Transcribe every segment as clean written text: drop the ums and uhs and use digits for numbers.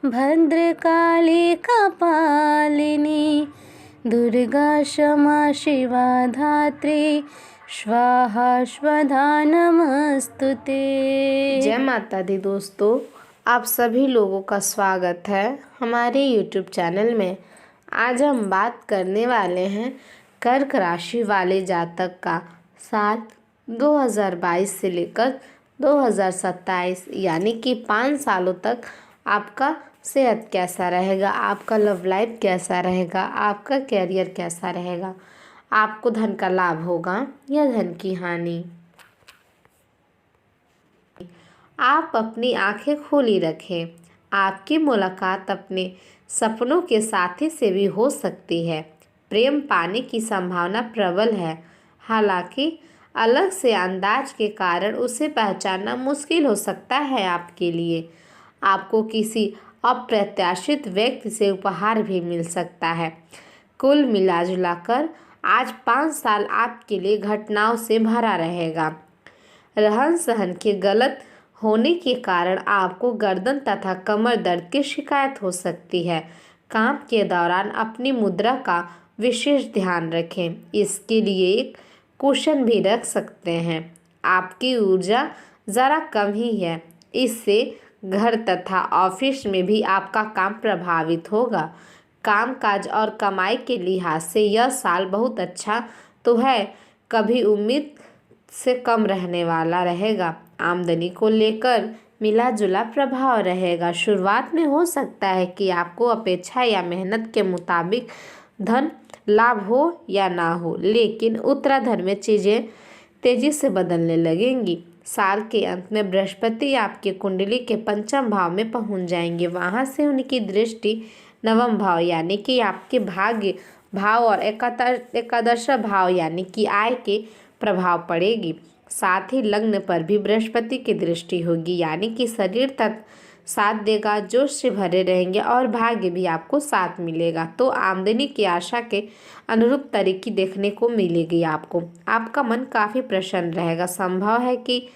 भद्रकाली कपालिनी दुर्गा क्षमा शिवा धात्री स्वाहा स्वधा नमस्तुते। जय माता दी दोस्तों, आप सभी लोगों का स्वागत है हमारे YouTube चैनल में। आज हम बात करने वाले हैं कर्क राशि वाले जातक का साल 2022 से लेकर 2027 यानी कि 5 सालों तक आपका सेहत कैसा रहेगा, आपका लव लाइफ कैसा रहेगा, आपका कैरियर कैसा रहेगा, आपको धन का लाभ होगा या धन की हानि। आप अपनी आंखें खोली रखें, आपकी मुलाकात अपने सपनों के साथी से भी हो सकती है। प्रेम पाने की संभावना प्रबल है, हालांकि अलग से अंदाज के कारण उसे पहचानना मुश्किल हो सकता है आपके लिए। आपको किसी अप्रत्याशित व्यक्ति से उपहार भी मिल सकता है। कुल मिलाजुलाकर आज 5 साल आपके लिए घटनाओं से भरा रहेगा। रहन सहन के गलत होने के कारण आपको गर्दन तथा कमर दर्द की शिकायत हो सकती है। काम के दौरान अपनी मुद्रा का विशेष ध्यान रखें, इसके लिए एक कुशन भी रख सकते हैं। आपकी ऊर्जा ज़रा कम ही है, इससे घर तथा ऑफिस में भी आपका काम प्रभावित होगा। कामकाज और कमाई के लिहाज से यह साल बहुत अच्छा तो है, कभी उम्मीद से कम रहने वाला रहेगा। आमदनी को लेकर मिला जुला प्रभाव रहेगा। शुरुआत में हो सकता है कि आपको अपेक्षा या मेहनत के मुताबिक धन लाभ हो या ना हो, लेकिन उत्तरार्ध में चीज़ें तेजी से बदलने लगेंगी। साल के अंत में बृहस्पति आपके कुंडली के 5वें भाव में पहुंच जाएंगे। वहां से उनकी दृष्टि 9वें भाव यानी कि आपके भाग्य भाव और एकादश भाव यानी कि आय के प्रभाव पड़ेगी। साथ ही लग्न पर भी बृहस्पति की दृष्टि होगी, यानी कि शरीर तक साथ देगा, जोश से भरे रहेंगे और भाग्य भी आपको साथ मिलेगा। तो आमदनी की आशा के अनुरूप तरीके देखने को मिलेगी आपको। आपका मन काफ़ी प्रसन्न रहेगा। संभव है कि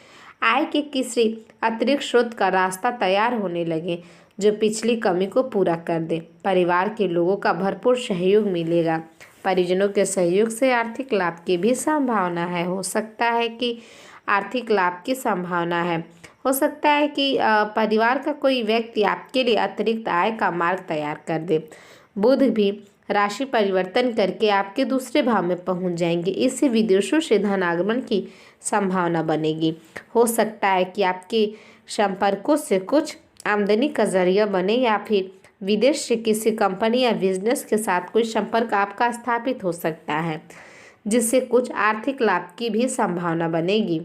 आय के किसी अतिरिक्त स्रोत का रास्ता तैयार होने लगे जो पिछली कमी को पूरा कर दे। परिवार के लोगों का भरपूर सहयोग मिलेगा। परिजनों के सहयोग से आर्थिक लाभ की भी संभावना है। हो सकता है कि आर्थिक लाभ की संभावना है। हो सकता है कि परिवार का कोई व्यक्ति आपके लिए अतिरिक्त आय का मार्ग तैयार कर दे। बुध भी राशि परिवर्तन करके आपके दूसरे भाव में पहुंच जाएंगे। इससे विदेशों से धन आगमन की संभावना बनेगी। हो सकता है कि आपके संपर्कों से कुछ आमदनी का जरिया बने या फिर विदेश से किसी कंपनी या बिजनेस के साथ कोई संपर्क आपका स्थापित हो सकता है, जिससे कुछ आर्थिक लाभ की भी संभावना बनेगी।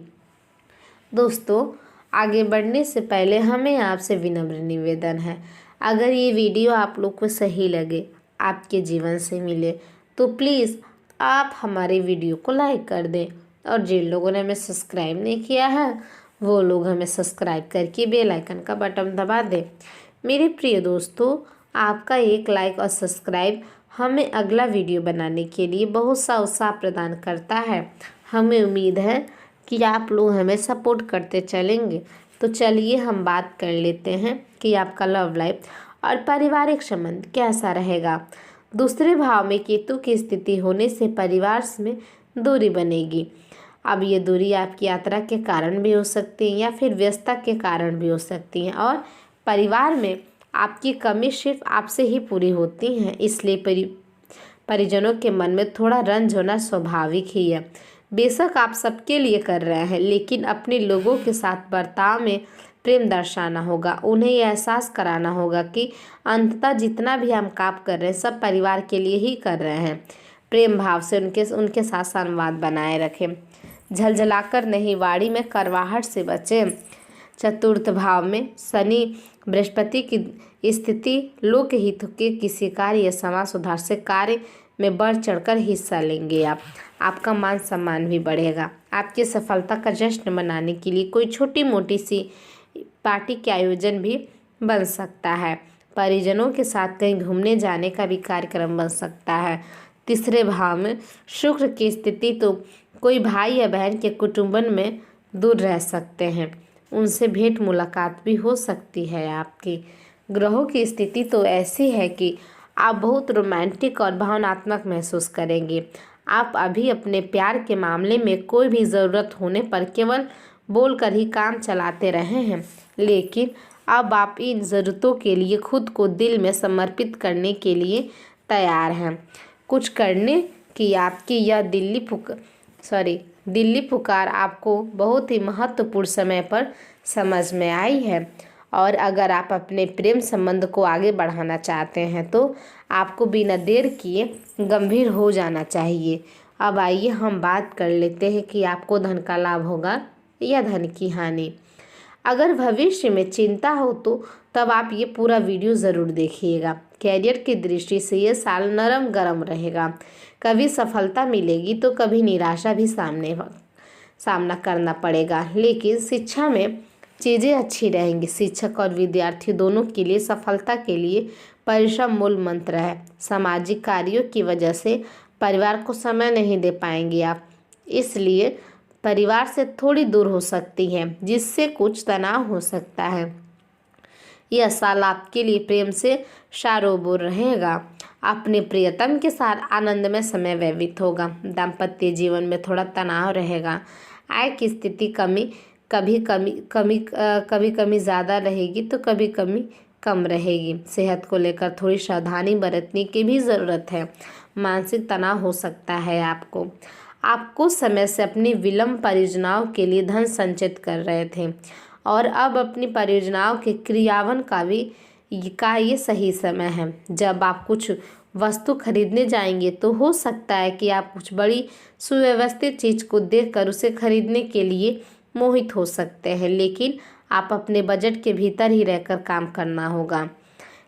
दोस्तों, आगे बढ़ने से पहले हमें आपसे विनम्र निवेदन है, अगर ये वीडियो आप लोग को सही लगे, आपके जीवन से मिले, तो प्लीज़ आप हमारे वीडियो को लाइक कर दें और जिन लोगों ने हमें सब्सक्राइब नहीं किया है वो लोग हमें सब्सक्राइब करके बेल आइकन का बटन दबा दें। मेरे प्रिय दोस्तों, आपका एक लाइक और सब्सक्राइब हमें अगला वीडियो बनाने के लिए बहुत सा उत्साह प्रदान करता है। हमें उम्मीद है कि आप लोग हमें सपोर्ट करते चलेंगे। तो चलिए हम बात कर लेते हैं कि आपका लव लाइफ और पारिवारिक संबंध कैसा रहेगा। दूसरे भाव में केतु की स्थिति होने से परिवार में दूरी बनेगी। अब ये दूरी आपकी यात्रा के कारण भी हो सकती है या फिर व्यस्तता के कारण भी हो सकती है, और परिवार में आपकी कमी सिर्फ आपसे ही पूरी होती है, इसलिए परिजनों के मन में थोड़ा रंज होना स्वाभाविक ही है। बेशक आप सबके लिए कर रहे हैं, लेकिन अपने लोगों के साथ बर्ताव में प्रेम दर्शाना होगा। उन्हें यह एहसास कराना होगा कि अंततः जितना भी हम काम कर रहे हैं सब परिवार के लिए ही कर रहे हैं। प्रेम भाव से उनके साथ संवाद बनाए रखें। झलझलाकर नहीं, वाणी में करवाहट से बचें। चतुर्थ भाव में शनि बृहस्पति की स्थिति लोकहित के किसी कार्य या समाज सुधार से कार्य में बढ़ चढ़कर हिस्सा लेंगे। आपका मान सम्मान भी बढ़ेगा। आपकी सफलता का जश्न मनाने के लिए कोई छोटी मोटी सी पार्टी के आयोजन भी बन सकता है। परिजनों के साथ कहीं घूमने जाने का भी कार्यक्रम बन सकता है। तीसरे भाव में शुक्र की स्थिति तो कोई भाई या बहन के कुटुंबन में दूर रह सकते हैं, उनसे भेंट मुलाकात भी हो सकती है आपकी। ग्रहों की स्थिति तो ऐसी है कि आप बहुत रोमांटिक और भावनात्मक महसूस करेंगे। आप अभी अपने प्यार के मामले में कोई भी ज़रूरत होने पर केवल बोलकर ही काम चलाते रहे हैं, लेकिन अब आप इन ज़रूरतों के लिए खुद को दिल में समर्पित करने के लिए तैयार हैं। कुछ करने की आपकी यह दिल्ली पुकार आपको बहुत ही महत्वपूर्ण समय पर समझ में आई है, और अगर आप अपने प्रेम संबंध को आगे बढ़ाना चाहते हैं तो आपको बिना देर किए गंभीर हो जाना चाहिए। अब आइए हम बात कर लेते हैं कि आपको धन का लाभ होगा या धन की हानि। अगर भविष्य में चिंता हो तो तब आप ये पूरा वीडियो ज़रूर देखिएगा। कैरियर की दृष्टि से ये साल नरम गरम रहेगा। कभी सफलता मिलेगी तो कभी निराशा भी सामना करना पड़ेगा, लेकिन शिक्षा में चीज़ें अच्छी रहेंगी। शिक्षक और विद्यार्थी दोनों के लिए सफलता के लिए परिश्रम मूल मंत्र है। सामाजिक कार्यों की वजह से परिवार को समय नहीं दे पाएंगे आप, इसलिए परिवार से थोड़ी दूर हो सकती है, जिससे कुछ तनाव हो सकता है। यह साल आपके लिए प्रेम से शारोबोर रहेगा। अपने प्रियतम के साथ आनंदमय समय व्यतीत होगा। दाम्पत्य जीवन में थोड़ा तनाव रहेगा। आय की स्थिति कभी ज़्यादा रहेगी तो कभी कम रहेगी। सेहत को लेकर थोड़ी सावधानी बरतने की भी ज़रूरत है। मानसिक तनाव हो सकता है आप कुछ समय से अपनी विलंब परियोजनाओं के लिए धन संचित कर रहे थे और अब अपनी परियोजनाओं के क्रियान्वयन का ये सही समय है। जब आप कुछ वस्तु खरीदने जाएंगे तो हो सकता है कि आप कुछ बड़ी सुव्यवस्थित चीज़ को देखकर उसे खरीदने के लिए मोहित हो सकते हैं, लेकिन आप अपने बजट के भीतर ही रहकर काम करना होगा।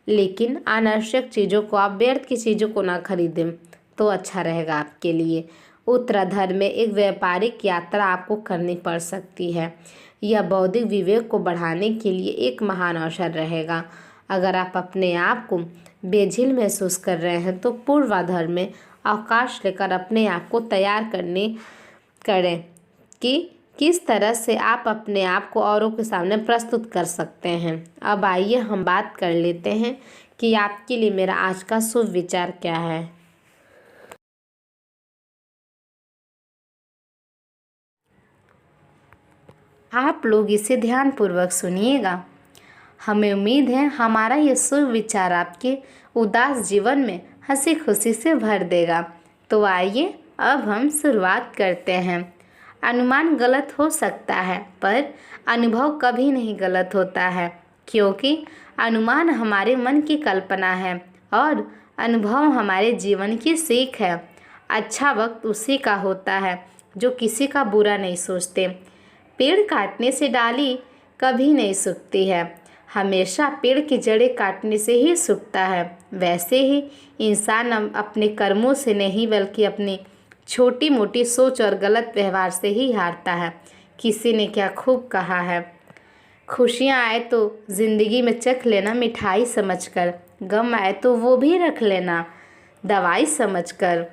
लेकिन अनावश्यक चीज़ों को, आप व्यर्थ की चीज़ों को ना खरीदें तो अच्छा रहेगा आपके लिए। उत्तरार्ध में एक व्यापारिक यात्रा आपको करनी पड़ सकती है। यह बौद्धिक विवेक को बढ़ाने के लिए एक महान अवसर रहेगा। अगर आप अपने आप को बेझिल महसूस कर रहे हैं तो पूर्वाधार में अवकाश लेकर अपने आप को तैयार करें कि किस तरह से आप अपने आप को औरों के सामने प्रस्तुत कर सकते हैं। अब आइए हम बात कर लेते हैं कि आपके लिए मेरा आज का शुभ विचार क्या है। आप लोग इसे ध्यानपूर्वक सुनिएगा। हमें उम्मीद है हमारा ये शुभ विचार आपके उदास जीवन में हंसी खुशी से भर देगा। तो आइए अब हम शुरुआत करते हैं। अनुमान गलत हो सकता है, पर अनुभव कभी नहीं गलत होता है, क्योंकि अनुमान हमारे मन की कल्पना है और अनुभव हमारे जीवन की सीख है। अच्छा वक्त उसी का होता है जो किसी का बुरा नहीं सोचते। पेड़ काटने से डाली कभी नहीं सूखती है, हमेशा पेड़ की जड़ें काटने से ही सूखता है। वैसे ही इंसान अपने कर्मों से नहीं बल्कि अपनी छोटी मोटी सोच और गलत व्यवहार से ही हारता है। किसी ने क्या खूब कहा है, खुशियाँ आए तो ज़िंदगी में चख लेना मिठाई समझकर, गम आए तो वो भी रख लेना दवाई समझकर।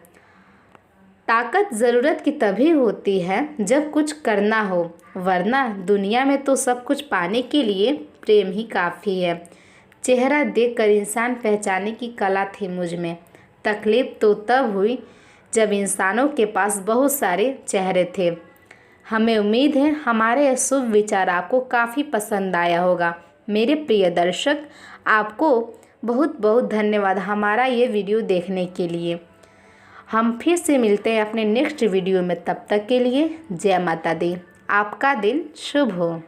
ताकत ज़रूरत की तभी होती है जब कुछ करना हो, वरना दुनिया में तो सब कुछ पाने के लिए प्रेम ही काफ़ी है। चेहरा देखकर इंसान पहचाने की कला थी मुझ में। तकलीफ़ तो तब हुई जब इंसानों के पास बहुत सारे चेहरे थे। हमें उम्मीद है हमारे यह शुभ विचार आपको काफ़ी पसंद आया होगा। मेरे प्रिय दर्शक, आपको बहुत बहुत धन्यवाद हमारा ये वीडियो देखने के लिए। हम फिर से मिलते हैं अपने नेक्स्ट वीडियो में। तब तक के लिए जय माता दी। आपका दिन शुभ हो।